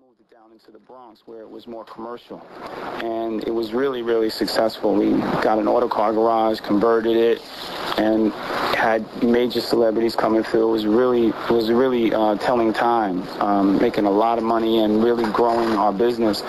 moved it down into the Bronx where it was more commercial. And it was really, really successful. We got an auto car garage, converted it, and had major celebrities coming through. It was a really telling time, making a lot of money and really growing our business.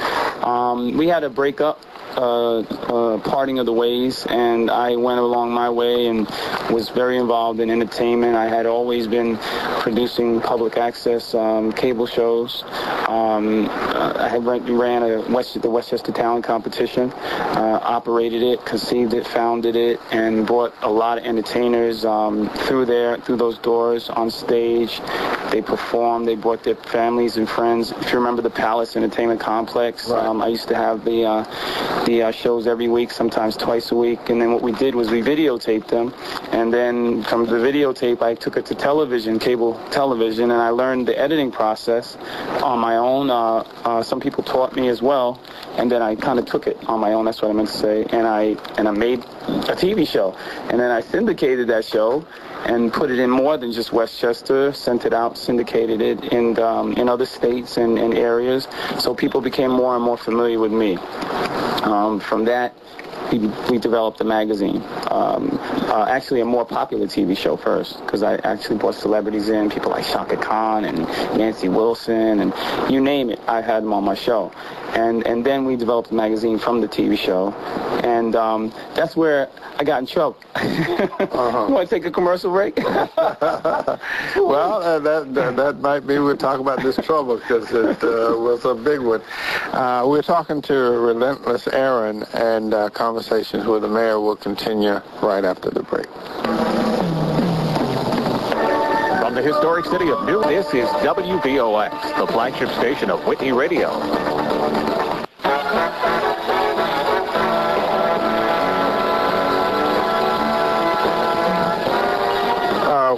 We had a breakup. Parting of the ways, and I went along my way and was very involved in entertainment. I had always been producing public access cable shows. I had ran the Westchester Talent Competition, operated it, conceived it, founded it, and brought a lot of entertainers through those doors on stage. They performed. They brought their families and friends. If you remember the Palace Entertainment Complex, right. I used to have the shows every week, sometimes twice a week. And then what we did was we videotaped them. And then from the videotape, I took it to television, cable television, and I learned the editing process on my own. Some people taught me as well. And then I kind of took it on my own. That's what I meant to say. And I made a TV show. And then I syndicated that show and put it in more than just Westchester, sent it out, syndicated it in other states and areas. So people became more and more familiar with me. From that, we developed a magazine. Actually, a more popular TV show first, because I actually brought celebrities in, people like Shaka Khan and Nancy Wilson, and you name it, I had them on my show. And then we developed a magazine from the TV show, and that's where I got in trouble. You want to take a commercial break? Well, that might be we'll talk about this trouble, because it was a big one. We're talking to Relentless Aaron, and Conversations with the Mayor will continue right after the break. From the historic city of New, this is WVOX, the flagship station of Whitney Radio.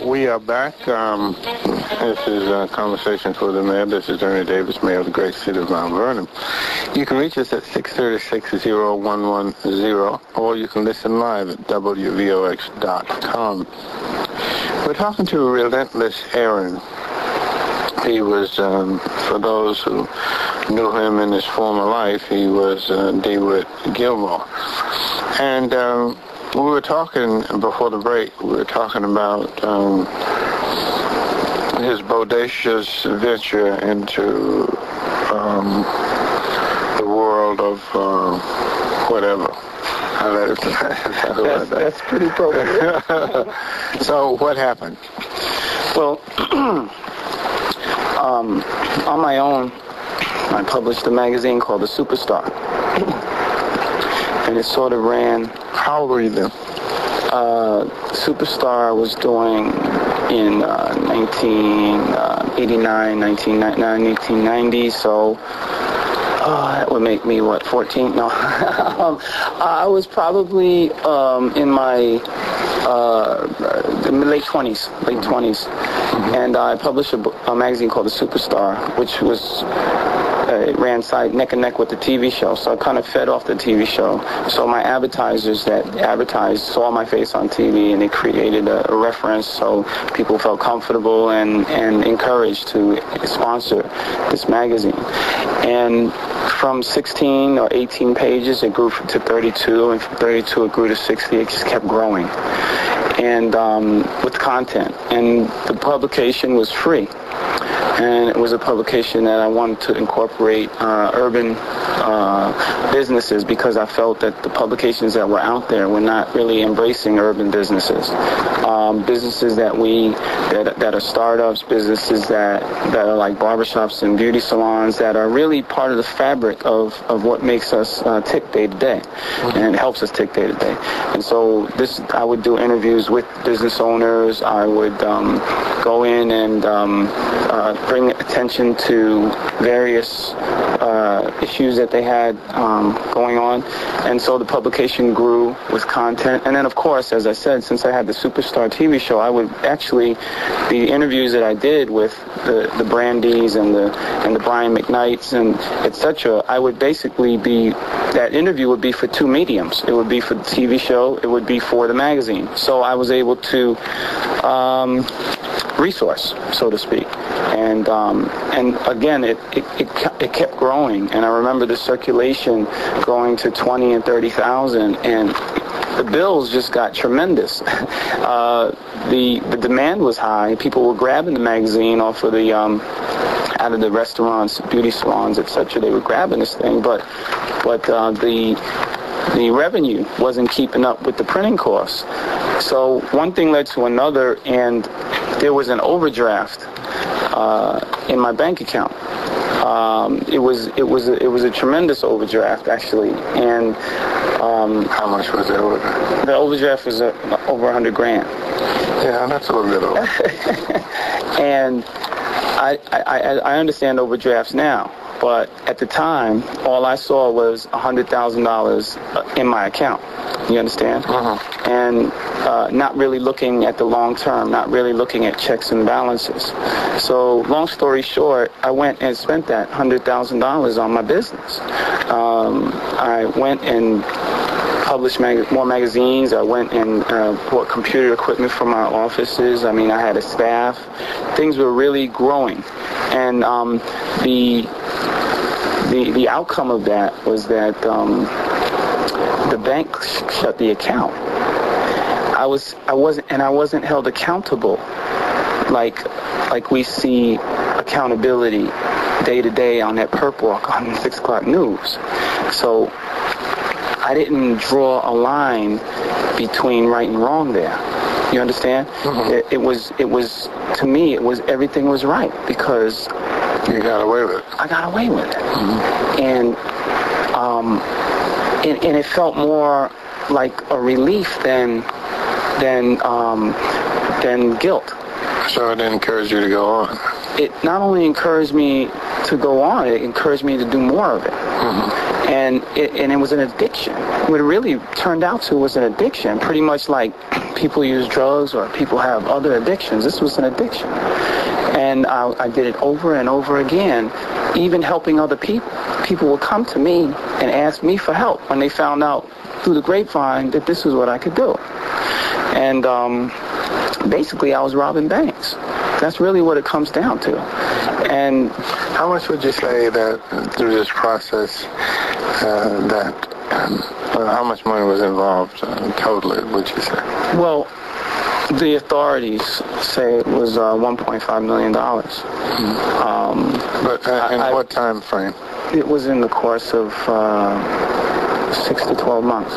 We are back. This is Conversations with the Mayor. This is Ernie Davis, Mayor of the great city of Mount Vernon. You can reach us at 636-0110, or you can listen live at WVOX.com. We're talking to Relentless Aaron. He was, for those who knew him in his former life, he was DeWitt Gilmore. And we were talking before the break, we were talking about his bodacious venture into the world of whatever. That's pretty appropriate. So what happened? Well, on my own, I published a magazine called The Superstar. And it sort of ran. How old were you then? Superstar was doing in 1989, 1990, so that would make me, 14? No. I was probably in my late 20s. Mm-hmm. And I published a magazine called The Superstar, which was it ran neck and neck with the TV show, so I kind of fed off the TV show. So my advertisers that advertised saw my face on TV, and they created a reference, so people felt comfortable and encouraged to sponsor this magazine. And from 16 or 18 pages, it grew to 32, and from 32 it grew to 60. It just kept growing, and with content. And the publication was free. And it was a publication that I wanted to incorporate urban businesses, because I felt that the publications that were out there were not really embracing urban businesses. Businesses that are startups, businesses that are like barbershops and beauty salons, that are really part of the fabric of what makes us tick day to day, and helps us tick day to day. And so I would do interviews with business owners. I would go in and bring attention to various issues that they had going on. And so the publication grew with content. And then, of course, as I said, since I had the Superstar TV show, I would actually, the interviews that I did with the Brandys and the Brian McKnights and etc., I would basically that interview would be for two mediums. It would be for the TV show. It would be for the magazine. So I was able to resource, so to speak. And again, it kept growing. And I remember the circulation going to 20 and 30,000, and the bills just got tremendous. The demand was high. People were grabbing the magazine off of the out of the restaurants, beauty salons, etc. They were grabbing this thing, but the revenue wasn't keeping up with the printing costs. So one thing led to another, and there was an overdraft in my bank account. It was a tremendous overdraft, actually. And how much was the overdraft? The overdraft was over 100 grand. Yeah, that's a little bit over. And I understand overdrafts now, but at the time, all I saw was $100,000 in my account. You understand? Uh-huh. And not really looking at the long term, not really looking at checks and balances. So long story short, I went and spent that $100,000 on my business. I went and published more magazines. I went and bought computer equipment for my offices. I mean, I had a staff. Things were really growing. And the outcome of that was that the bank shut the account. I wasn't held accountable like we see accountability day to day on that perp walk on 6 o'clock news. So I didn't draw a line between right and wrong there. You understand? Mm-hmm. It was to me, everything was right because you got away with it. I got away with it. Mm-hmm. And it felt more like a relief than guilt. So it encouraged you to go on. It not only encouraged me to go on, it encouraged me to do more of it. Mm-hmm. And it was an addiction. What it really turned out to was an addiction, pretty much like people use drugs or people have other addictions. This was an addiction. And I did it over and over again, even helping other people. People would come to me and ask me for help when they found out through the grapevine that this was what I could do. And basically, I was robbing banks. That's really what it comes down to. And how much would you say that through this process how much money was involved totally, would you say? Well, the authorities say it was $1.5 million. But in what time frame? It was in the course of 6 to 12 months.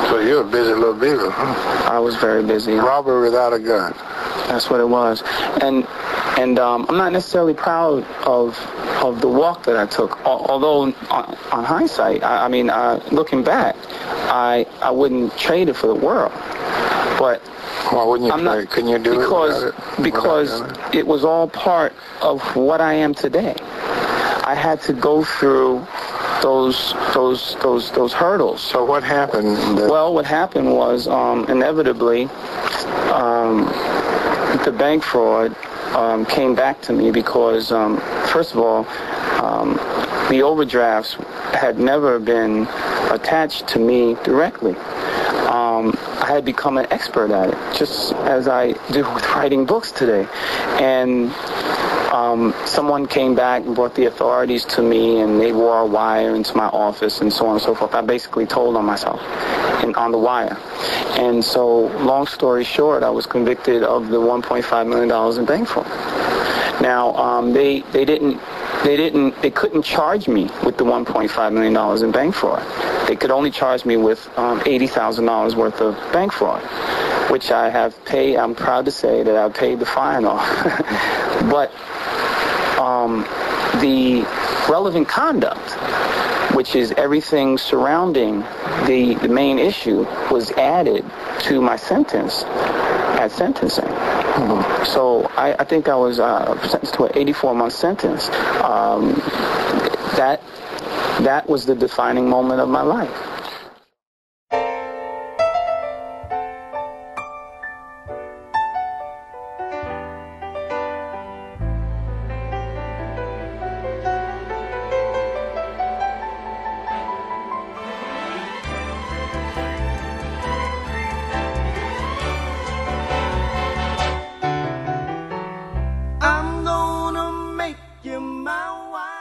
So you were a busy little beaver, huh? I was very busy. Robbery without a gun. That's what it was. And I'm not necessarily proud of the walk that I took. Although on hindsight, I mean, looking back, I wouldn't trade it for the world. But why wouldn't you trade? Couldn't you do it? Because it was all part of what I am today. I had to go through those hurdles. So what happened? Well, what happened was inevitably the bank fraud came back to me because first of all, the overdrafts had never been attached to me directly. I had become an expert at it, just as I do with writing books today. And someone came back and brought the authorities to me, and they wore a wire into my office and so on and so forth. I basically told on myself on the wire. And so, long story short, I was convicted of the $1.5 million in bank fraud. Now, they couldn't charge me with the $1.5 million in bank fraud. They could only charge me with $80,000 worth of bank fraud, which I have paid. I'm proud to say that I paid the fine off. But the relevant conduct, which is everything surrounding the main issue, was added to my sentence at sentencing. Mm-hmm. So I think I was sentenced to an 84-month sentence. That was the defining moment of my life. I'm gonna you my wife.